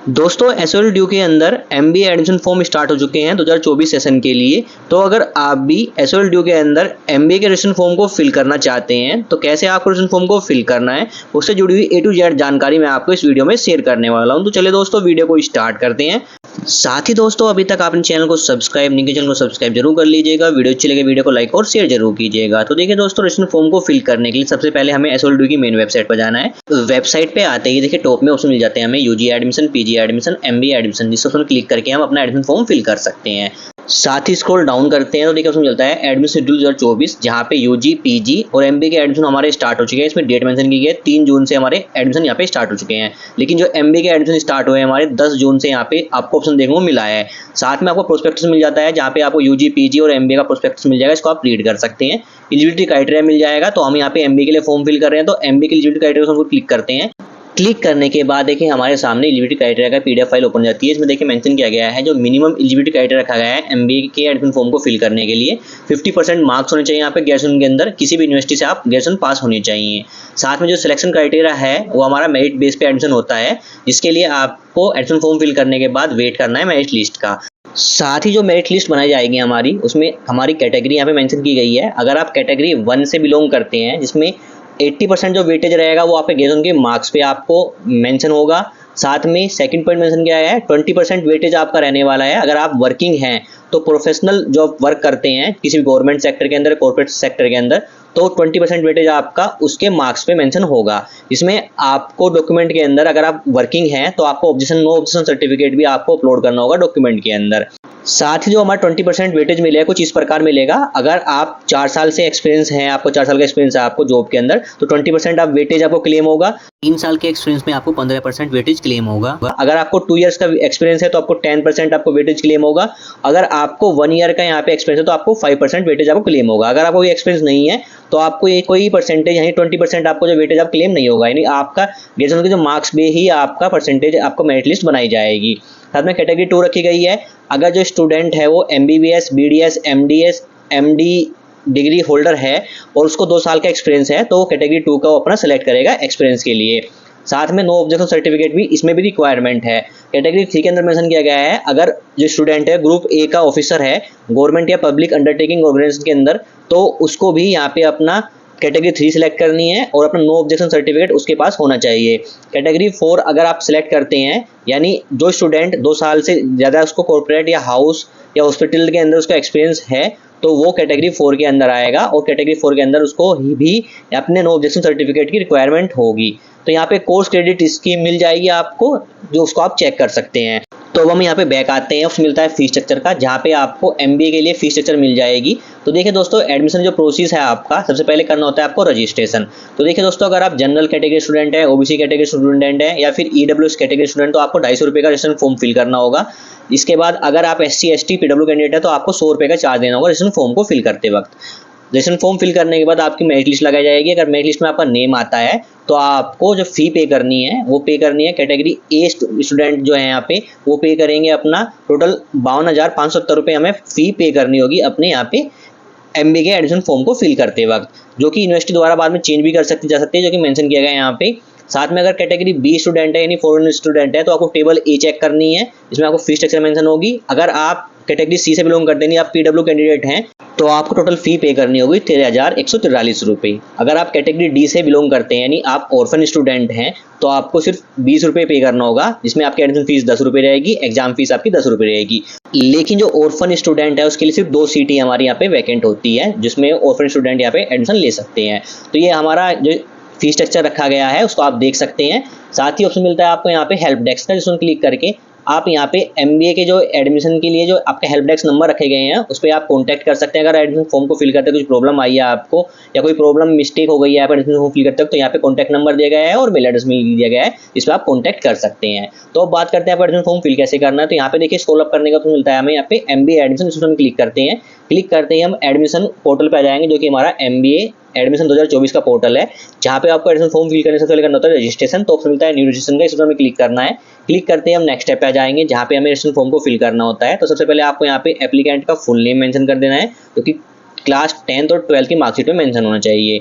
दोस्तों SOL due के अंदर एमबीए एडमिशन फॉर्म स्टार्ट हो चुके हैं 2024 सेशन के लिए। तो अगर आप भी एसओएल ड्यू के अंदर एमबीए के एडमिशन फॉर्म को फिल करना चाहते हैं तो कैसे आपको एडमिशन फॉर्म को फिल करना है उससे जुड़ी हुई ए टू जेड जानकारी मैं आपको इस वीडियो में शेयर करने वाला हूं। तो चलिए दोस्तों वीडियो को स्टार्ट करते हैं। साथ ही दोस्तों अभी तक आपने चैनल को सब्सक्राइब नहीं किया, चैनल को सब्सक्राइब जरूर कर लीजिएगा। वीडियो अच्छी लगे वीडियो को लाइक और शेयर जरूर कीजिएगा। तो देखिए दोस्तों एडमिशन फॉर्म को फिल करने के लिए सबसे पहले हमें एसओएल ड्यू की मेन वेबसाइट पर जाना है। वेबसाइट पे आते ही देखिए टॉप में ऑप्शन मिल जाते हैं हमें UG admission, PG admission, MBA admission. जिस ऑप्शन क्लिक करके हम अपना एडमिशन फॉर्म फिल कर सकते हैं। साथ ही स्क्रॉल डाउन करते हैं तो देखिए ऑप्शन मिलता है एडमिशन शेड्यूल 2024, जहाँ पे यूजी, पीजी और एमबीए के एडमिशन हमारे स्टार्ट हो चुके हैं। इसमें डेट मेंशन की गई है 3 जून से हमारे एडमिशन यहाँ पे स्टार्ट हो चुके हैं। लेकिन जो एमबीए के एडमिशन स्टार्ट हुए हैं हमारे 10 जून से यहाँ पे आपको ऑप्शन देखने को मिला है। साथ में आपको प्रोस्पेक्टस मिल जाता है जहाँ पे आपको यूजी, पीजी और एमबीए का प्रोस्पेक्टस मिल जाएगा। इसको आप रीड कर सकते हैं। एलिजिबिलिटी क्राइटेरिया मिल जाएगा। तो हम यहाँ पे एमबीए के लिए फॉर्म फिल कर रहे हैं तो एमबीए के एलिजिबिलिटी क्राइटेरिया को क्लिक करते हैं। क्लिक करने के बाद देखिए हमारे सामने एलिजिबिलिटी क्राइटेरिया का पीडीएफ फाइल ओपन हो जाती है। इसमें देखिए मेंशन किया गया है जो मिनिमम एलिजिबिलिटी क्राइटेरिया रखा गया है एमबीए के एडमिशन फॉर्म को फिल करने के लिए 50% मार्क्स होने चाहिए यहाँ पे ग्रेजुएशन के अंदर। किसी भी यूनिवर्सिटी से आप ग्रेजुएशन पास होनी चाहिए। साथ में जो सिलेक्शन क्राइटेरिया है वो हमारा मेरिट बेस पे एडमिशन होता है, जिसके लिए आपको एडमिशन फॉर्म फिल करने के बाद वेट करना है मेरिट लिस्ट का। साथ ही जो मेरिट लिस्ट बनाई जाएगी हमारी, उसमें हमारी कैटेगरी यहाँ पे मेंशन की गई है। अगर आप कैटेगरी 1 से बिलोंग करते हैं जिसमें 80% जो वेटेज रहेगा वो आपके ग्रेजुएशन के मार्क्स पे आपको मेंशन होगा। साथ में सेकंड पॉइंट मेंशन किया है 20% वेटेज आपका रहने वाला है अगर आप वर्किंग हैं, तो प्रोफेशनल जॉब वर्क करते हैं किसी भी गवर्नमेंट सेक्टर के अंदर, कॉर्पोरेट सेक्टर के अंदर, तो 20% वेटेज आपका उसके मार्क्स पे मेंशन होगा। इसमें आपको डॉक्यूमेंट के अंदर अगर आप वर्किंग हैं तो आपको ऑब्जेक्शन नो ऑब्जेक्शन सर्टिफिकेट भी आपको अपलोड करना होगा डॉक्यूमेंट के अंदर। साथ ही जो हमारा 20% वेटेज मिलेगा कुछ इस प्रकार मिलेगा। अगर आप 4 साल से एक्सपीरियंस है, आपको 4 साल का एक्सपीरियंस है आपको जॉब के अंदर, तो 20% आप वेटेज आपको क्लेम होगा। 3 साल के एक्सपीरियंस में आपको 15% वेटेज क्लेम होगा। अगर आपको 2 इयर्स का एक्सपीरियंस है तो आपको 10% आपको वेटेज क्लेम होगा। अगर आपको 1 ईयर का यहाँ पे एक्सपीरियंस है तो आपको 5% वेटेज आपको क्लेम होगा। अगर आपको ये एक्सपीरियंस नहीं है तो आपको ये कोई परसेंटेज यानी 20% आपको जो वेटेज आप क्लेम नहीं होगा। यानी आपका ग्रेजुएशन के जो मार्क्स पे ही आपका परसेंटेज आपको मेरिट लिस्ट बनाई जाएगी। साथ में कैटेगरी 2 रखी गई है। अगर जो स्टूडेंट है वो MBBS, BDS, MDS, MD degree holder है और उसको 2 साल का एक्सपीरियंस है तो वो कैटेगरी 2 का वो अपना सेलेक्ट करेगा एक्सपीरियंस के लिए। साथ में नो ऑब्जेक्शन सर्टिफिकेट भी इसमें भी रिक्वायरमेंट है। कैटेगरी 3 के अंदर मेंशन किया गया है अगर जो स्टूडेंट है ग्रुप ए का ऑफिसर है गवर्नमेंट या पब्लिक अंडरटेकिंग ऑर्गेनाइजेशन के अंदर, तो उसको भी यहाँ पे अपना कैटेगरी 3 सिलेक्ट करनी है और अपना नो ऑब्जेक्शन सर्टिफिकेट उसके पास होना चाहिए। कैटेगरी 4 अगर आप सिलेक्ट करते हैं यानी जो स्टूडेंट 2 साल से ज़्यादा उसको कॉर्पोरेट या हाउस या हॉस्पिटल के अंदर उसका एक्सपीरियंस है तो वो कैटेगरी 4 के अंदर आएगा और कैटेगरी 4 के अंदर उसको भी अपने नो ऑब्जेक्शन सर्टिफिकेट की रिक्वायरमेंट होगी। तो यहाँ पे कोर्स क्रेडिट स्कीम मिल जाएगी आपको, जो उसको आप चेक कर सकते हैं। तो अब हम यहाँ पे बैक आते हैं, उसमें मिलता है फीस स्ट्रक्चर का, जहाँ पे आपको एमबीए के लिए फीस स्ट्रक्चर मिल जाएगी। तो देखिए दोस्तों एडमिशन जो प्रोसेस है आपका, सबसे पहले करना होता है आपको रजिस्ट्रेशन। तो देखिए दोस्तों अगर आप जनरल कैटेगरी स्टूडेंट है, ओबीसी कैटेगरी स्टूडेंट है या फिर ईडब्ल्यूएस कैटेगरी स्टूडेंट, तो आपको 250 रुपये का रजिस्ट्रेशन फॉर्म फिल करना होगा। इसके बाद अगर आप एससी, एसटी, पीडब्ल्यू कैंडिडेट है तो आपको 100 रुपये का चार्ज देना होगा रजिस्ट्रेशन फॉर्म को फिल करते वक्त। रजिस्ट्रेशन फॉर्म फिल करने के बाद आपकी मेरिट लिस्ट लगाई जाएगी। अगर मेरिट लिस्ट में आपका नेम आता है तो आपको जो फी पे करनी है वो पे करनी है। कैटेगरी ए स्टूडेंट जो है यहाँ पे वो पे करेंगे अपना टोटल 52,570 रुपये हमें फी पे करनी होगी अपने यहाँ पे एमबीए के एडमिशन फॉर्म को फिल करते वक्त, जो कि यूनिवर्सिटी द्वारा बाद में चेंज भी कर सकती जा सकती है, जो कि मेंशन किया गया है यहाँ पे। साथ में अगर कैटेगरी बी स्टूडेंट है यानी फॉरेन स्टूडेंट है तो आपको टेबल ए चेक करनी है, इसमें आपको फीस स्ट्रक्चर मेंशन होगी। अगर आप कैटेगरी सी से बिलोंग करते हैं, आप पीडब्ल्यू कैंडिडेट हैं, तो आपको टोटल फी पे करनी होगी 13,143 रुपये। अगर आप कैटेगरी डी से बिलोंग करते हैं यानी आप ऑर्फन स्टूडेंट हैं तो आपको सिर्फ 20 रुपये पे करना होगा, जिसमें आपकी एडमिशन फीस 10 रुपये रहेगी, एग्जाम फीस आपकी 10 रुपये रहेगी। लेकिन जो ऑर्फन स्टूडेंट है उसके लिए सिर्फ 2 सीटें हमारी यहाँ पे वैकेंट होती है, जिसमें ऑर्फन स्टूडेंट यहाँ पे एडमिशन ले सकते हैं। तो ये हमारा जो फीस स्ट्रक्चर रखा गया है उसको आप देख सकते हैं। साथ ही ऑप्शन मिलता है आपको यहाँ पे हेल्प डेस्क का, जिसमें क्लिक करके आप यहाँ पे एमबीए के जो एडमिशन के लिए जो आपके हेल्प डेस्क नंबर रखे गए हैं उस पर आप कांटेक्ट कर सकते हैं। अगर एडमिशन फॉर्म को फिल करते कुछ प्रॉब्लम आई है आपको या कोई प्रॉब्लम मिस्टेक हो गई है आप एडमिशन फॉर्म फिल करते हो, तो यहाँ पे कॉन्टैक्ट नंबर दिया गया है और मेल एड्रेस भी दिया गया है, इस पर आप कॉन्टैक्ट कर सकते हैं। तो अब बात करते हैं आप एडमिशन फॉर्म फिल कैसे करना है। तो यहाँ पे देखिए स्क्रॉल अप करने का ऑप्शन मिलता है हमें यहाँ पे एमबीए एडमिशन, इसमें क्लिक करते हैं। क्लिक करते ही हम एडमिशन पोर्टल पे आ जाएंगे, जो कि हमारा एमबीए एडमिशन 2024 का पोर्टल है, जहाँ पे आपको एडमिशन फॉर्म फिल करने से पहले करना होता है रजिस्ट्रेशन। तो ऑप्शन मिलता है न्यू रजिस्ट्रेशन का, इस पर हमें क्लिक करना है। क्लिक करते ही हम नेक्स्ट स्टेप पे आ जाएंगे, जहाँ पे हमें रजिस्ट्रेशन फॉर्म को फिल करना होता है। तो सबसे पहले आपको यहाँ पे एप्लीकेंट का फुल नेम मेंशन कर देना है, जो कि क्लास 10th और 12th की मार्कशीट में मेंशन होना चाहिए।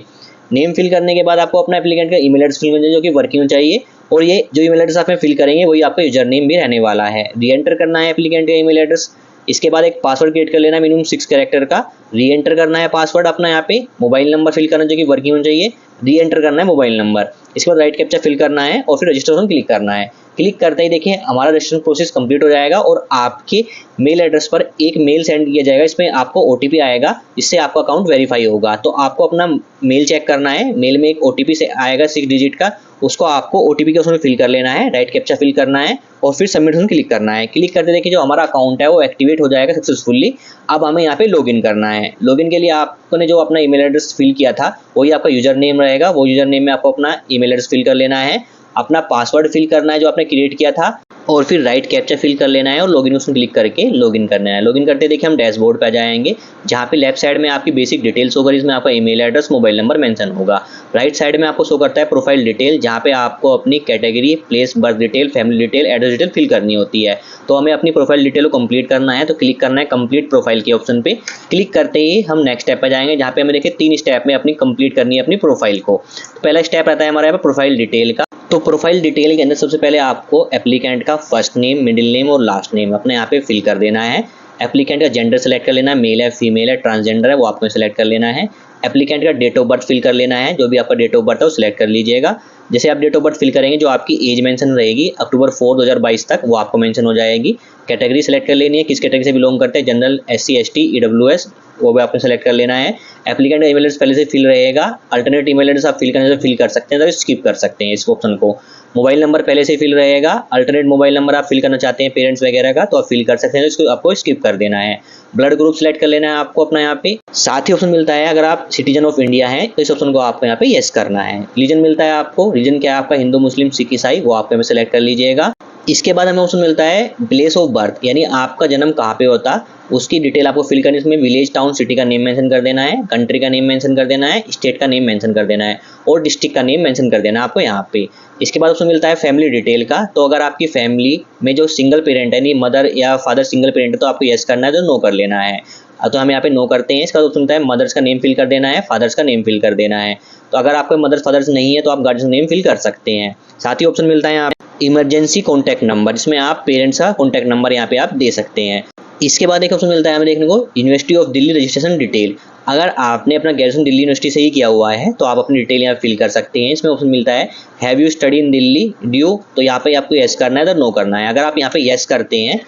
नेम फिल करने के बाद आपको अपना एप्लीकेंट का ईमेल एड्रेस फिल करना चाहिए, जो कि वर्किंग चाहिए। और ये जो ईमेल एड्रेस आप फिल करेंगे वही आपका यूजर नेम भी रहने वाला है। री एंटर करना है एप्लीकेंट का ईमेल एड्रेस। इसके बाद एक पासवर्ड क्रिएट कर लेना मिनिमम 6 कैरेक्टर का। री एंटर करना है पासवर्ड अपना, यहाँ पे मोबाइल नंबर फिल करना जो कि वर्किंग होना चाहिए। री एंटर करना है मोबाइल नंबर। इसके बाद राइट कैप्चा फिल करना है और फिर रजिस्ट्रेशन क्लिक करना है। क्लिक करते ही देखिए हमारा रजिस्ट्रेशन प्रोसेस कंप्लीट हो जाएगा और आपके मेल एड्रेस पर एक मेल सेंड किया जाएगा। इसमें आपको ओटीपी आएगा, इससे आपका अकाउंट वेरीफाई होगा। तो आपको अपना मेल चेक करना है। मेल में एक ओटीपी से आएगा 6 डिजिट का, उसको आपको ओटीपी के उसमें फिल कर लेना है, राइट कैप्चा फिल करना है और फिर सबमिट ऑप्शन क्लिक करना है। क्लिक करते देखिए जो हमारा अकाउंट है वो एक्टिवेट हो जाएगा सक्सेसफुली। अब हमें यहाँ पे लॉगिन करना है। लॉगिन के लिए आपने जो अपना ईमेल एड्रेस फिल किया था वही आपका यूजर नेम रहेगा। वो यूजर नेम में आपको अपना ईमेल एड्रेस फिल कर लेना है, अपना पासवर्ड फिल करना है जो आपने क्रिएट किया था और फिर राइट कैप्चा फिल कर लेना है और लॉगिन ऑप्शन क्लिक करके लॉगिन करना है। लॉगिन करते देखिए हम डैशबोर्ड पे आ जाएंगे, जहाँ पे लेफ्ट साइड में आपकी बेसिक डिटेल्स होगा, जिसमें आपका email address mobile number mention होगा। राइट साइड में आपको शो करता है प्रोफाइल डिटेल, जहाँ पे आपको अपनी category, place, birth detail, family detail, address detail fill करनी होती है। तो हमें अपनी प्रोफाइल डिटेल को कंप्लीट करना है, तो क्लिक करना है कंप्लीट प्रोफाइल के ऑप्शन पे। क्लिक करते ही हम नेक्स्ट स्टेप पे जाएंगे, जहाँ पे हमें देखिए 3 स्टेप में अपनी कंप्लीट करनी है अपनी प्रोफाइल को। तो पहला स्टेप रहता है हमारे यहाँ पे प्रोफाइल डिटेल का। तो प्रोफाइल डिटेल के अंदर सबसे पहले आपको एप्लीकेंट का फर्स्ट नेम, मिडिल नेम और लास्ट नेम अपने यहाँ पे फिल कर देना है। एप्लीकेंट का जेंडर सेलेक्ट कर लेना है, मेल है, फीमेल है, ट्रांसजेंडर है, वो आपको सेलेक्ट कर लेना है। एप्लीकेंट का डेट ऑफ बर्थ फिल कर लेना है, जो भी आपका डेट ऑफ बर्थ है वो सिलेक्ट कर लीजिएगा। जैसे आप डेट ऑफ बर्थ फिल करेंगे जो आपकी एज मेंशन रहेगी अक्टूबर 4 2022 तक, वो आपको मेंशन हो जाएगी। कैटेगरी सेलेक्ट कर लेनी है, किस कैटेगरी से बिलोंग करते हैं, जनरल, SC ST EWS, वो भी आपको सेलेक्ट कर लेना है। एप्लीकेंट का ईमेल एड्रेस पहले से फिल रहेगा, अल्टरनेट ईमेल एड्रेस आप फिल करने से फिल कर सकते हैं, तो स्किप कर सकते हैं इस ऑप्शन को। मोबाइल नंबर पहले से फिल रहेगा, अल्टरनेट मोबाइल नंबर आप फिल करना चाहते हैं पेरेंट्स वगैरह का तो आप फिल कर सकते हैं, तो इसको आपको स्किप कर देना है। ब्लड ग्रुप सेलेक्ट कर लेना है आपको अपना यहाँ पे। साथ ही ऑप्शन मिलता है अगर आप सिटीजन ऑफ इंडिया हैं तो इस ऑप्शन को आपको यहाँ पे यस करना है। रीजन मिलता है आपको, रीजन क्या है आपका, हिंदू, मुस्लिम, सिख, ईसाई, वो आपको यहाँ पे सेलेक्ट कर लीजिएगा। इसके बाद हमें ऑप्शन मिलता है प्लेस ऑफ बर्थ, यानी आपका जन्म कहाँ पे होता उसकी डिटेल आपको फिल करनी है। इसमें विलेज, टाउन, सिटी का नेम मेंशन कर देना है, कंट्री का नेम मेंशन कर देना है, स्टेट का नेम मेंशन कर देना है और डिस्ट्रिक्ट का नेम मेंशन कर देना है आपको यहाँ पे। इसके बाद ऑप्शन मिलता है फैमिली डिटेल का। तो अगर आपकी फैमिली में जो सिंगल पेरेंट है, यानी मदर या फादर सिंगल पेरेंट है, तो आपको यस करना है, तो नो कर लेना है। तो हम यहाँ पे नो करते हैं। इसका ऑप्शन मिलता है मदर्स का नेम फिल कर देना है, फादर्स का नेम फिल कर देना है। तो अगर आपके मदर्स फादर्स नहीं है तो आप गार्जियन नेम फिल कर सकते हैं। साथ ही ऑप्शन मिलता है यहाँ इमरजेंसी कॉन्टैक्ट नंबर, जिसमें आप पेरेंट्स का कॉन्टैक्ट नंबर यहाँ पे आप दे सकते हैं। इसके बाद एक ऑप्शन मिलता है हमें देखने को university of Delhi registration detail. अगर आपने अपना ग्रेजुएशन दिल्ली यूनिवर्सिटी से ही किया हुआ है तो आप अपनी डिटेल यहाँ फिल कर सकते हैं। इसमें ऑप्शन मिलता है have you study in Delhi due, तो यहाँ पे आपको यस करना है, तो नो करना है। अगर आप यहाँ पे यस करते हैं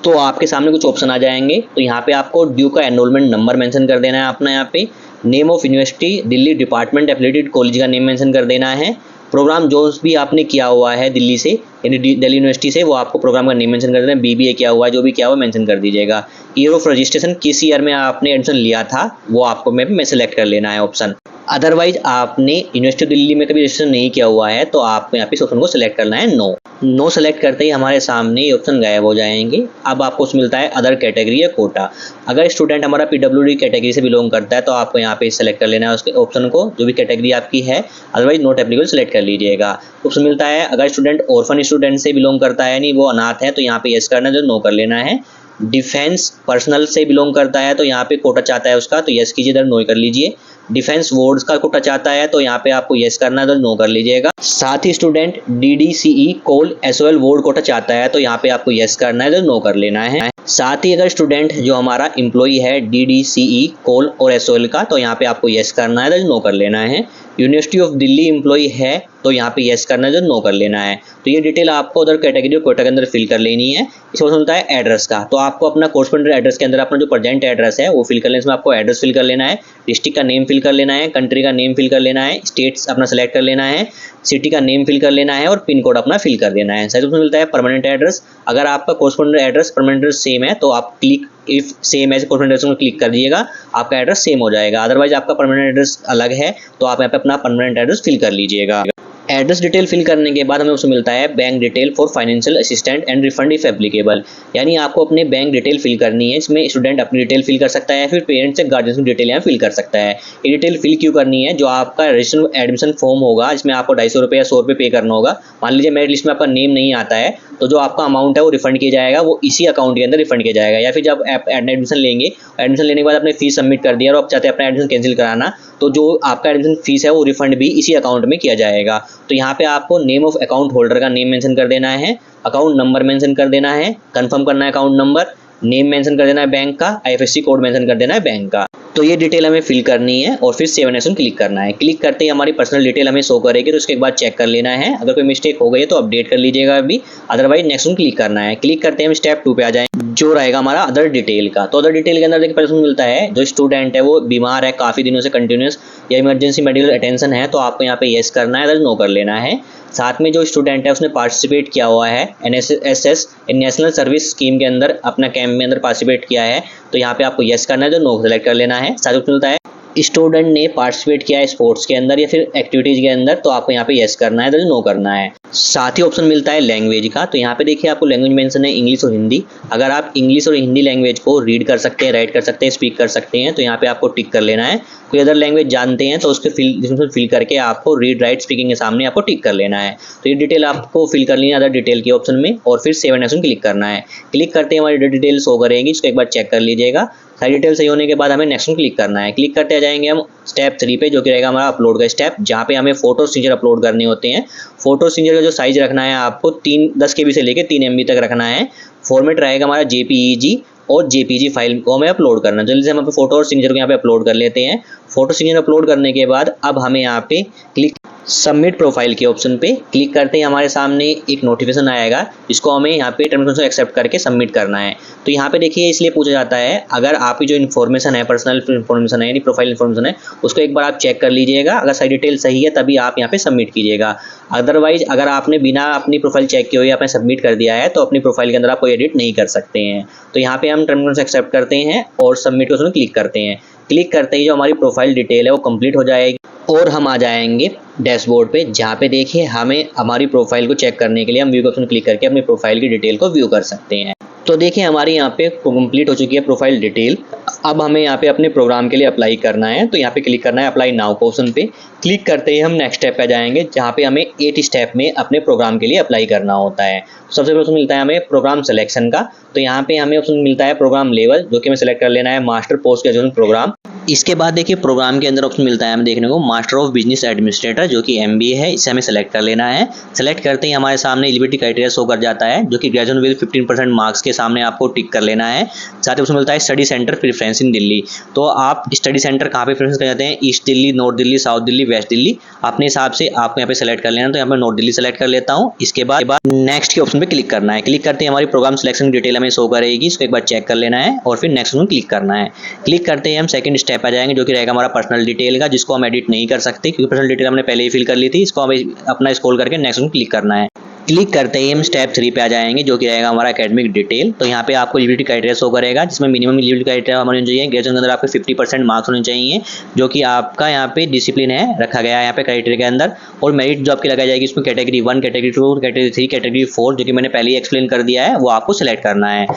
तो आपके सामने कुछ ऑप्शन आ जाएंगे। तो यहाँ पे आपको ड्यू का एनरोलमेंट नंबर मेंशन कर देना है अपना, यहाँ पे name of university Delhi, department affiliated college का नेम मेंशन कर देना है। प्रोग्राम जो भी आपने किया हुआ है दिल्ली से, यानी दिल्ली यूनिवर्सिटी से, वो आपको प्रोग्राम का नेम मेंशन कर देना है। BBA किया हुआ है, जो भी किया हुआ मेंशन कर दीजिएगा। ईयर ऑफ रजिस्ट्रेशन, किस ईयर में आपने एडमिशन लिया था वो आपको में सेलेक्ट कर लेना है ऑप्शन। अदरवाइज आपने यूनिवर्सिटी दिल्ली में कभी रजिस्ट्रेशन नहीं किया हुआ है तो आपको यहाँ पे इस ऑप्शन को सिलेक्ट करना है नो। नो सेलेक्ट करते ही हमारे सामने ये ऑप्शन गायब हो जाएंगे। अब आपको उसमें मिलता है अदर कैटेगरी या कोटा। अगर स्टूडेंट हमारा PWD कैटेगरी से बिलोंग करता है तो आपको यहाँ पे सेलेक्ट कर लेना है उसके ऑप्शन को, जो भी कैटेगरी आपकी है। अदरवाइज नॉट एप्लीकेबल सेलेक्ट कर लीजिएगा। ऑप्शन मिलता है अगर स्टूडेंट ऑर्फन स्टूडेंट से बिलोंग करता है, यानी वो अनाथ है, तो यहाँ पे यस करना है, जो नो कर लेना है। डिफेंस पर्सनल से बिलोंग करता है तो यहाँ पे कोटा चाहता है उसका, तो यस कीजिए, इधर नो कर लीजिए। डिफेंस वार्ड्स का कोटा चाहता है तो यहाँ पे आपको यस करना है, तो नो कर लीजिएगा। साथ ही स्टूडेंट DDCE कोल SOL वार्ड कोटा चाहता है तो यहाँ पे आपको यस करना है, तो नो कर लेना है। साथ ही अगर स्टूडेंट जो हमारा एम्प्लॉई है DDCE कोल और SOL का, तो यहाँ पे आपको यस करना है, तो नो कर लेना है। यूनिवर्सिटी ऑफ दिल्ली एम्प्लॉई है तो यहाँ पे यस करना है, जो नो कर लेना है। तो ये डिटेल आपको उधर कैटेगरी और कोटा के अंदर फिल कर लेनी है। इसमें मिलता है एड्रेस का, तो आपको अपना कोर्सपोंडेंट एड्रेस के अंदर अपना जो प्रेजेंट एड्रेस है वो फिल कर लेना है। इसमें आपको एड्रेस फिल कर लेना है, डिस्ट्रिक्ट का नेम फिल कर लेना है, कंट्री का नेम फिल कर लेना है, स्टेट्स अपना सेलेक्ट कर लेना है, सिटी का नेम फिल कर लेना है और पिन कोड अपना फिल कर देना है। साइड में मिलता है परमानेंट एड्रेस। अगर आपका correspondent address permanent address same है तो आप click if same as correspondent address में क्लिक कर दीजिएगा, आपका एड्रेस सेम हो जाएगा। अदरवाइज आपका परमानेंट एड्रेस अलग है तो आप यहाँ पे अपना परमानेंट एड्रेस फिल कर लीजिएगा। एड्रेस डिटेल फिल करने के बाद हमें उसमें मिलता है bank detail for financial assistant and refund if applicable, यानी आपको अपने बैंक डिटेल फिल करनी है। इसमें स्टूडेंट अपनी डिटेल फिल कर सकता है, फिर पेरेंट्स से गार्जियन की डिटेल यहाँ फिल कर सकता है। ये डिटेल फिल क्यों करनी है, जो आपका रजिस्ट्रेशन एडमिशन फॉर्म होगा इसमें आपको 250 रुपये या 100 रुपये पे करना होगा। मान लीजिए मेरी लिस्ट में आपका नेम नहीं आता है तो जो आपका अमाउंट है वो रिफंड किया जाएगा, वो इसी अकाउंट के अंदर रिफंड किया जाएगा। या फिर जब आप एडमिशन लेंगे, एडमिशन लेने के बाद आपने फीस सबमिट कर दिया और आप चाहते हैं अपना एडमिशन कैंसिल कराना, तो जो आपका एडमिशन फीस है वो रिफंड भी इसी अकाउंट में किया जाएगा। तो यहाँ पे आपको नेम ऑफ अकाउंट होल्डर का नेम मेंशन कर देना है, अकाउंट नंबर मेंशन कर देना है, कंफर्म करना है अकाउंट नंबर, नेम मेंशन कर देना है बैंक का, आईएफएससी कोड मेंशन कर देना है बैंक का। तो ये डिटेल हमें फिल करनी है और फिर सेव एंड नेक्स्ट क्लिक करना है। क्लिक करते ही हमारी पर्सनल डिटेल हमें शो करेगी, तो उसके बाद चेक कर लेना है। अगर कोई मिस्टेक हो गई है तो अपडेट कर लीजिएगा अभी, अदरवाइज नेक्स्ट क्लिक करना है। क्लिक करते हैं हम स्टेप 2 पे आ जाएंगे, जो रहेगा हमारा अदर डिटेल का। तो अदर डिटेल के अंदर देखिए पहले मिलता है जो स्टूडेंट है वो बीमार है काफ़ी दिनों से कंटिन्यूस या इमरजेंसी मेडिकल अटेंशन है, तो आपको यहाँ पे येस करना है, अदर नो कर लेना है। साथ में जो स्टूडेंट है उसने पार्टिसिपेट किया हुआ है एनएसएस नेशनल सर्विस स्कीम के अंदर अपना कैंप में अंदर पार्टिसिपेट किया है, तो यहाँ पे आपको येस करना है, जो नो सेलेक्ट कर लेना है। साथ में मिलता है स्टूडेंट ने पार्टिसिपेट किया है स्पोर्ट्स के अंदर या फिर एक्टिविटीज के अंदर, तो आपको यहाँ पे येस करना है, तो नो करना है। साथ ही ऑप्शन मिलता है लैंग्वेज का, तो यहाँ पे देखिए आपको लैंग्वेज मेंशन है इंग्लिश और हिंदी। अगर आप इंग्लिश और हिंदी लैंग्वेज को रीड कर सकते हैं, राइट कर सकते हैं, स्पीक कर सकते हैं, तो यहाँ पे आपको टिक कर लेना है। कोई अदर लैंग्वेज जानते हैं तो उसके फिल करके आपको रीड राइट स्पीकिंग के सामने आपको टिक कर लेना है। तो ये डिटेल आपको फिल कर लेनी है अदर डिटेल के ऑप्शन में और फिर सेव एंड नेक्स्ट क्लिक करना है। क्लिक करते ही हमारी डिटेल शो करेगी, इसको एक बार चेक कर लीजिएगा। सारी डिटेल सही होने के बाद हमें नेक्स्ट क्लिक करना है। क्लिक करते जाएंगे हम स्टेप 3 पे, जो कि रहेगा हमारा अपलोड का स्टेप, जहाँ पे हमें फोटो सिग्नेचर अपलोड करने होते हैं। फोटो सिग्नेचर का जो साइज रखना है आपको 10 KB से लेकर 3 MB तक रखना है। फॉर्मेट रहेगा हमारा JPEG और JPG फाइल को हमें अपलोड करना। जल्दी से हम अपने फोटो और सिग्नेचर को यहाँ पे अपलोड कर लेते हैं। फोटो सिग्नेचर अपलोड करने के बाद अब हमें यहाँ पे क्लिक सबमिट प्रोफाइल के ऑप्शन पे क्लिक करते ही हमारे सामने एक नोटिफिकेशन आएगा, जिसको हमें यहाँ पे टर्म्स एंड एक्सेप्ट करके सबमिट करना है। तो यहाँ पे देखिए इसलिए पूछा जाता है, अगर आपकी जो इन्फॉर्मेशन है, पर्सनल इन्फॉर्मेशन है यानी प्रोफाइल इन्फॉर्मेशन है, उसको एक बार आप चेक कर लीजिएगा। अगर सारी डिटेल सही है तभी आप यहाँ पे सबमिट कीजिएगा। अदरवाइज अगर आपने बिना अपनी प्रोफाइल चेक किए हुए आपने सबमिट कर दिया है तो अपनी प्रोफाइल के अंदर आप कोई एडिट नहीं कर सकते हैं। तो यहाँ पे हम टर्म्स एक्सेप्ट करते हैं और सबमिट को क्लिक करते हैं। क्लिक करते ही जो हमारी प्रोफाइल डिटेल है वो कंप्लीट हो जाएगी और हम आ जाएंगे डैशबोर्ड पे, जहाँ पे देखिए हमें हमारी प्रोफाइल को चेक करने के लिए हम व्यू के ऑप्शन क्लिक करके अपनी प्रोफाइल की डिटेल को व्यू कर सकते हैं। तो देखिए हमारी यहाँ पे कंप्लीट हो चुकी है प्रोफाइल डिटेल। अब हमें यहाँ पे अपने प्रोग्राम के लिए अप्लाई करना है, तो यहाँ पे क्लिक करना है अप्लाई नाउ के ऑप्शन पे। क्लिक करते ही हम नेक्स्ट स्टेप पे जाएंगे, जहाँ पे हमें 8 स्टेप में अपने प्रोग्राम के लिए अप्लाई करना होता है। सबसे पहले ऑप्शन मिलता है हमें प्रोग्राम सिलेक्शन का, तो यहाँ पे हमें ऑप्शन मिलता है प्रोग्राम लेवल, जो कि हमें सेलेक्ट कर लेना है मास्टर पोस्ट ग्रेजुएशन प्रोग्राम। इसके बाद देखिए प्रोग्राम के अंदर ऑप्शन मिलता है हमें देखने को मास्टर ऑफ बिजनेस एडमिनिस्ट्रेटर, जो कि MBA है, इसे हमें सेलेक्ट कर लेना है। सेलेक्ट करते ही हमारे सामने एलिजिबिलिटी क्राइटेरिया शो कर जाता है, जो कि ग्रेजुएशन विद 15% मार्क्स के सामने आपको टिक कर लेना है। साथ ही ऑप्शन मिलता है study centre preference in Delhi, तो आप स्टडी सेंटर कहाँ पे प्रेफरेंस कर जाते हैं, east Delhi, north Delhi, south Delhi, west Delhi, अपने हिसाब से आपको यहाँ पे सेलेक्ट कर लेना। तो यहाँ पे नॉर्थ दिल्ली सेलेक्ट कर लेता हूँ। इसके बाद नेक्स्ट के ऑप्शन पे क्लिक करना है। क्लिक करते ही हमारी प्रोग्राम सिलेक्शन डिटेल हमें शो करेगी, इसको एक बार चेक कर लेना है और फिर नेक्स्ट में क्लिक करना है। क्लिक करते ही हम सेकंड स्टेप आ जाएंगे, जो कि रहेगा हमारा पर्सनल डिटेल का, जिसको हम एडिट नहीं कर सकते क्योंकि पर्सनल डिटेल हमने पहले ही फिल कर ली थी। इसको हमें अपना स्क्रॉल करके नेक्स्ट में क्लिक करना है। क्लिक करते ही हम स्टेप 3 पे आ जाएंगे, जो कि रहेगा हमारा एकेडमिक डिटेल। तो यहाँ पे आपको एलिजिबिलिटी क्राइटेरिया शो करेगा, जिसमें मिनिमम एलिजिबिलिटी क्राइटेरिया होनी चाहिए, ग्रेजुएशन के अंदर आपके 50% मार्क्स होने चाहिए, जो कि आपका यहाँ पे डिसिप्लिन है रखा गया है यहाँ पे क्राइटेरिया के अंदर। और मेरिट जो आपकी लगाई जाएगी उसमें कैटेगरी 1, कैटेगरी 2, कैटेगरी 3, कैटेगरी 4, जो कि मैंने पहले ही एक्सप्लेन कर दिया है, वो आपको सिलेक्ट करना है।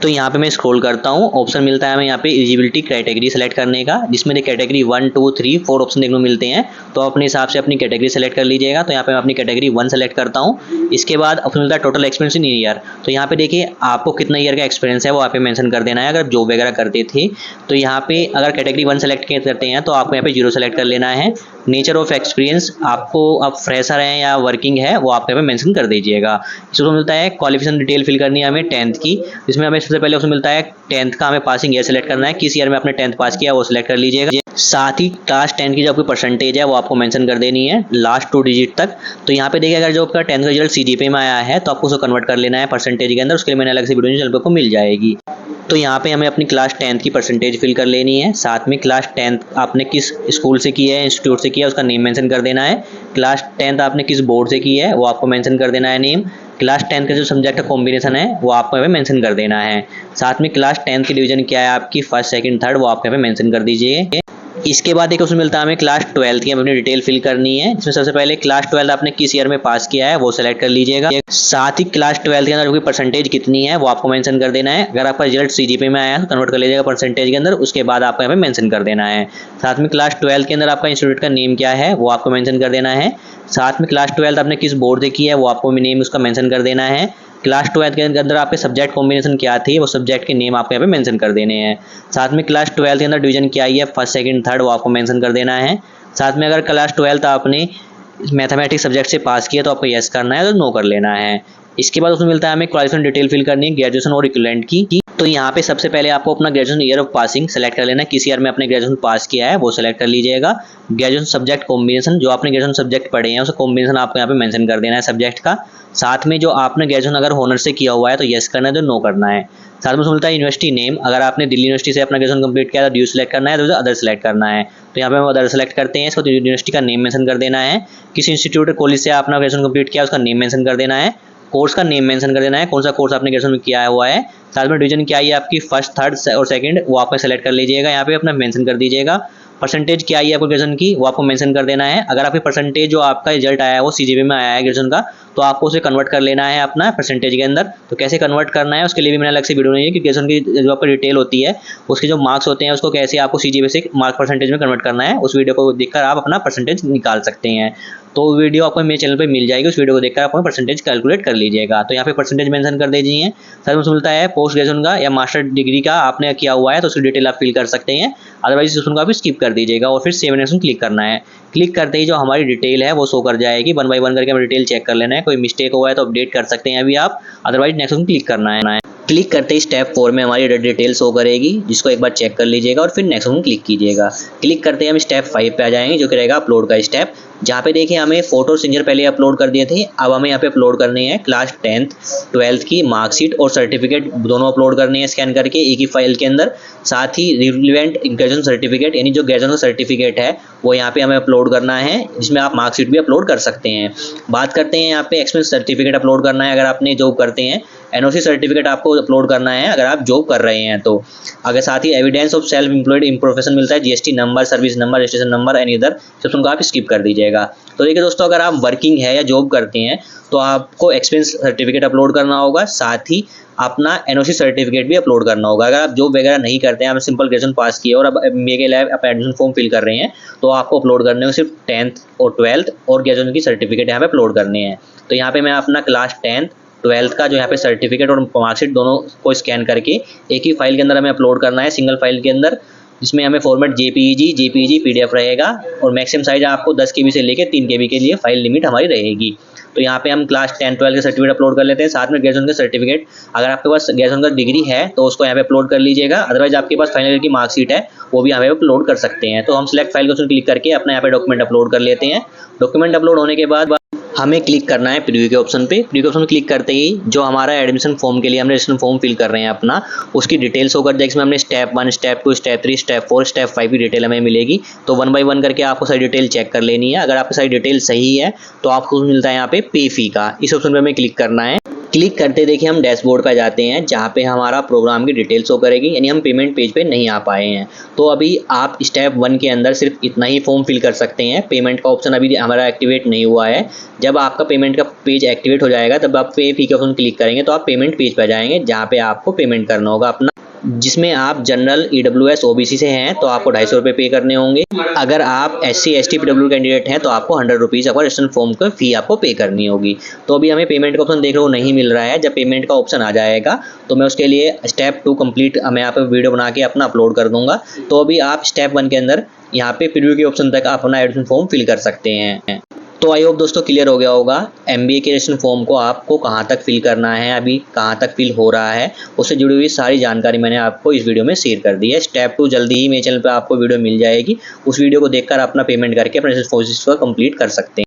तो यहाँ पे मैं स्क्रॉल करता हूँ, ऑप्शन मिलता है हमें यहाँ पे एलिजिबिलिटी क्राइटेगरी सेलेक्ट करने का, जिसमें कैटेगरी 1, 2, 3, 4 ऑप्शन देखने को मिलते हैं। तो अपने हिसाब से अपनी कैटेगरी सेलेक्ट कर लीजिएगा। तो यहाँ पे मैं अपनी कैटेगरी 1 सेलेक्ट करता हूँ। इसके बाद ऑप्शन मिलता है टोटल एक्सपीरियंस इन ईयर, तो यहाँ पे देखिए आपको कितना ईयर का एक्सपीरियंस है वो यहाँ पे मेंशन कर देना है। अगर जॉब वगैरह करते थे तो यहाँ पे अगर कैटेगरी 1 सेलेक्ट करते हैं तो आपको यहाँ पे 0 सेलेक्ट कर लेना है। नेचर ऑफ एक्सपीरियंस आपको अब फ्रेशर है या वर्किंग है वो आप यहाँ पे मेंशन कर दीजिएगा। इसको मिलता है क्वालिफिकेशन डिटेल फिल करनी है हमें 10th की, जिसमें हमें सबसे पहले ऑप्शन मिलता है 10th का हमें पासिंग ईयर सेलेक्ट करना है, किस ईयर में आपने 10th पास किया वो सिलेक्ट कर लीजिएगा। साथ ही क्लास 10 की जो आपकी परसेंटेज है वो आपको मेंशन कर देनी है लास्ट 2 डिजिट तक। तो यहाँ पे देखिए अगर जो आपका 10th का रिजल्ट CGPA में आया है तो आपको उसको कन्वर्ट कर लेना है परसेंटेज के अंदर, उसके लिए मैंने अलग से वीडियो चैनल पर आपको मिल जाएगी। तो यहाँ पे हमें अपनी क्लास 10th की परसेंटेज फिल कर लेनी है। साथ में क्लास 10th आपने किस स्कूल से की है, इंस्टीट्यूट से किया है, उसका नेम मेंशन कर देना है। क्लास 10th आपने किस बोर्ड से की है वो आपको मेंशन कर देना है नेम। क्लास 10th का जो सब्जेक्ट कॉम्बिनेशन है वो आपको यहाँ पे मेंशन कर देना है। साथ में क्लास 10th की डिवीजन क्या है आपकी, फर्स्ट, सेकंड, थर्ड, वो आपको यहाँ पे मेंशन कर दीजिए। इसके बाद एक ऑप्शन मिलता है हमें क्लास 12 की अपनी डिटेल फिल करनी है, जिसमें सबसे पहले क्लास 12 आपने किस ईयर में पास किया है वो सेलेक्ट कर लीजिएगा। साथ ही क्लास 12 के अंदर परसेंटेज कितनी है वो आपको मेंशन कर देना है। अगर आपका रिजल्ट CGPA में आया है तो कन्वर्ट कर लीजिएगा परसेंटेज के अंदर, उसके बाद आपको यहाँ पे मेंशन कर देना है। साथ में क्लास 12 के अंदर आपका इंस्टीट्यूट का नेम क्या है वो आपको मेंशन कर देना है। साथ में क्लास 12 आपने किस बोर्ड से की है वो आपको नेम उसका मेंशन कर देना है। क्लास 12 के अंदर आपके सब्जेक्ट कॉम्बिनेशन क्या थी, वो सब्जेक्ट के नेम आपको यहाँ पे मेंशन कर देने हैं। साथ में क्लास 12 के अंदर डिवीजन क्या आई है, फर्स्ट सेकंड थर्ड, वो आपको मेंशन कर देना है। साथ में अगर क्लास 12 आपने मैथमेटिक्स सब्जेक्ट से पास किया तो आपको यस करना है, तो नो कर लेना है। इसके बाद उसमें मिलता है हमें क्वालिफिकेशन डिटेल फिल करनी है ग्रेजुएशन और इक्विवेलेंट की। तो यहाँ पे सबसे पहले आपको अपना graduation year of passing select कर लेना है, किस ईयर में आपने ग्रेजुएशन पास किया है वो सेलेक्ट कर लीजिएगा। ग्रेजुएशन सब्जेक्ट कॉम्बिनेशन, जो आपने ग्रेजुएशन सब्जेक्ट पढ़े हैं उसका कॉम्बिनेशन आपको यहाँ पे मेंशन कर देना है सब्जेक्ट का। साथ में जो आपने ग्रेजुएशन अगर ऑनर से किया हुआ है तो यस करना है, तो नो करना है। साथ में मिलता है यूनिवर्सिटी नेम, अगर आपने दिल्ली यूनिवर्सिटी से अपना ग्रेजुएशन कंप्लीट किया तो ड्यू सेलेक्ट करना है, तो अदर सेलेक्ट करना है। तो यहाँ पे हम अदर सेलेक्ट करते हैं, इसको तो यूनिवर्सिटी का नेम मेंशन कर देना है। किस इंस्टीट्यूट कॉलेज से आपने ग्रेजुएशन कंप्लीट किया उसका नेम मेंशन कर देना है। कोर्स का नेम मेंशन कर देना है, कौन सा कोर्स आपने ग्रेजुएशन में किया हुआ है। साथ में डिवीजन क्या आई है आपकी, फर्स्ट थर्ड और सेकंड, वो आपको सेलेक्ट कर लीजिएगा, यहाँ पे अपना मेंशन कर दीजिएगा। परसेंटेज क्या आई है आपको ग्रेजुएशन की, वो आपको मेंशन कर देना है। अगर आपकी परसेंटेज जो आपका रिजल्ट आया है वो सीजीपीए में आया है ग्रेजुएशन का, तो आपको उसे कन्वर्ट कर लेना है अपना परसेंटेज के अंदर। तो कैसे कन्वर्ट करना है उसके लिए भी मैंने अलग से वीडियो नहीं है कि ग्रेजुएशन की जो आपकी डिटेल होती है उसके जो मार्क्स होते हैं उसको कैसे आपको सीजीपीए से मार्क परसेंटेज में कन्वर्ट करना है, उस वीडियो को देखकर आप अपना परसेंटेज निकाल सकते हैं। तो वीडियो आपको मेरे चैनल पे मिल जाएगी, उस वीडियो को देखकर आप अपना परसेंटेज कैलकुलेट कर लीजिएगा। तो यहाँ पे परसेंटेज मेंशन कर दीजिए। साथ में मिलता है पोस्ट ग्रेजुएशन का या मास्टर डिग्री का आपने किया हुआ है तो उसकी डिटेल आप फिल कर सकते हैं, अदरवाइज उसको आप स्किप कर दीजिएगा और फिर सेव नेक्स्ट क्लिक करना है। क्लिक करते ही जो हमारी डिटेल है वो शो कर जाएगी, 1 बाय 1 करके हमें डिटेल चेक कर लेना है। कोई मिस्टेक हुआ है तो अपडेट कर सकते हैं अभी आप, अदरवाइज नेक्स्ट क्लिक करना है। क्लिक करते ही स्टेप 4 में हमारी डिटेल शो करेगी, जिसको एक बार चेक कर लीजिएगा और फिर नेक्स्ट में क्लिक कीजिएगा। क्लिक करते ही हम स्टेप 5 पे आ जाएंगे, जो कि रहेगा अपलोड का स्टेप, जहाँ पे देखिए हमें फोटो सिग्नेचर पहले अपलोड कर दिए थे, अब हमें यहाँ पे अपलोड करने हैं क्लास 10th 12th की मार्कशीट और सर्टिफिकेट, दोनों अपलोड करने हैं स्कैन करके एक ही फाइल के अंदर। साथ ही रिलेवेंट ग्रेजुएशन सर्टिफिकेट, यानी जो ग्रेजुएशन सर्टिफिकेट है वो यहाँ पे हमें अपलोड करना है, जिसमें आप मार्कशीट भी अपलोड कर सकते हैं। बात करते हैं यहाँ पे एक्सपीरियंस सर्टिफिकेट अपलोड करना है अगर आपने जॉब करते हैं, एनओसी सर्टिफिकेट आपको अपलोड करना है अगर आप जॉब कर रहे हैं तो। अगर साथ ही evidence of self employed profession मिलता है, GST number, service number, registration number, any other, सब उनको आप स्किप कर दीजिएगा। तो देखिए दोस्तों, अगर आप वर्किंग है या जॉब करते हैं तो आपको एक्सपीरियंस सर्टिफिकेट अपलोड करना होगा, साथ ही अपना एनओसी सर्टिफिकेट भी अपलोड करना होगा। अगर आप जॉब वगैरह नहीं करते हैं, आप सिंपल ग्रेजुएशन पास किए और अब एमबीए के लिए आप एडमिशन फॉर्म फिल कर रहे हैं, तो आपको अपलोड करने हैं सिर्फ 10th और 12th और ग्रेजुएशन की सर्टिफिकेट यहाँ पे अपलोड करने हैं। तो यहाँ पे मैं अपना क्लास 10th 12th का जो यहाँ पे सर्टिफिकेट और मार्कशीट दोनों को स्कैन करके एक ही फाइल के अंदर हमें अपलोड करना है, सिंगल फाइल के अंदर, जिसमें हमें फॉर्मेट जेपीईजी पीडीएफ रहेगा और मैक्सिमम साइज आपको 10 KB से लेकर 3 KB के लिए फाइल लिमिट हमारी रहेगी। तो यहाँ पे हम क्लास 10 12 के सर्टिफिकेट अपलोड कर लेते हैं, साथ में ग्रेजुएशन का सर्टिफिकेट, अगर आपके पास ग्रेजुएशन का डिग्री है तो उसको यहाँ पे अपलोड कर लीजिएगा, अदरवाइज आपके पास फाइनल ईयर की मार्कशीट है वो भी यहाँ पे अपलोड कर सकते हैं। तो हम सिलेक्ट फाइल को क्लिक करके अपना यहाँ पे डॉक्यूमेंट अपलोड कर लेते हैं। डॉक्यूमेंट अपलोड होने के बाद हमें क्लिक करना है प्रीव्यू के ऑप्शन पे। प्रीव्यू के ऑप्शन में क्लिक करते ही जो हमारा एडमिशन फॉर्म के लिए हमने रजिस्ट्रेशन फॉर्म फिल कर रहे हैं अपना, उसकी डिटेल्स होकर जाएगी, इसमें हमने step 1 step 2 step 3 step 4 step 5 की डिटेल हमें मिलेगी। तो 1 बाय 1 करके आपको सारी डिटेल चेक कर लेनी है। अगर आपकी सारी डिटेल सही है तो आपको मिलता है यहाँ पे पे फी का, इस ऑप्शन पे हमें क्लिक करना है। क्लिक करते देखिए हम डैशबोर्ड पर जाते हैं, जहाँ पे हमारा प्रोग्राम की डिटेल शो करेगी, यानी हम पेमेंट पेज पे नहीं आ पाए हैं। तो अभी आप स्टेप 1 के अंदर सिर्फ इतना ही फॉर्म फिल कर सकते हैं, पेमेंट का ऑप्शन अभी हमारा एक्टिवेट नहीं हुआ है। जब आपका पेमेंट का पेज एक्टिवेट हो जाएगा तब आप पे फी का ऑप्शन क्लिक करेंगे तो आप पेमेंट पेज पर जाएंगे, जहाँ पे आपको पेमेंट करना होगा अपना, जिसमें आप जनरल EWS OBC से हैं तो आपको 250 रुपये पे करने होंगे। अगर आप SC ST PW कैंडिडेट हैं तो आपको 100 रुपीज़ आपको रजिस्ट्रेशन फॉर्म का फी आपको पे करनी होगी। तो अभी हमें पेमेंट का ऑप्शन देख रहे हो नहीं मिल रहा है। जब पेमेंट का ऑप्शन आ जाएगा तो मैं उसके लिए स्टेप 2 कंप्लीट मैं यहाँ पे वीडियो बना के अपना अपलोड कर दूंगा। तो अभी आप स्टेप 1 के अंदर यहाँ पे प्रीव्यू के ऑप्शन तक अपना एडमिशन फॉर्म फिल कर सकते हैं। तो आई होप दोस्तों क्लियर हो गया होगा एमबीए के रजिस्ट्रेशन फॉर्म को आपको कहाँ तक फिल करना है, अभी कहाँ तक फिल हो रहा है, उससे जुड़ी हुई सारी जानकारी मैंने आपको इस वीडियो में शेयर कर दी है। स्टेप 2 जल्दी ही मेरे चैनल पर आपको वीडियो मिल जाएगी, उस वीडियो को देखकर अपना पेमेंट करके अपने रजिस्ट्रेशन प्रोसेस को कंप्लीट कर सकते हैं।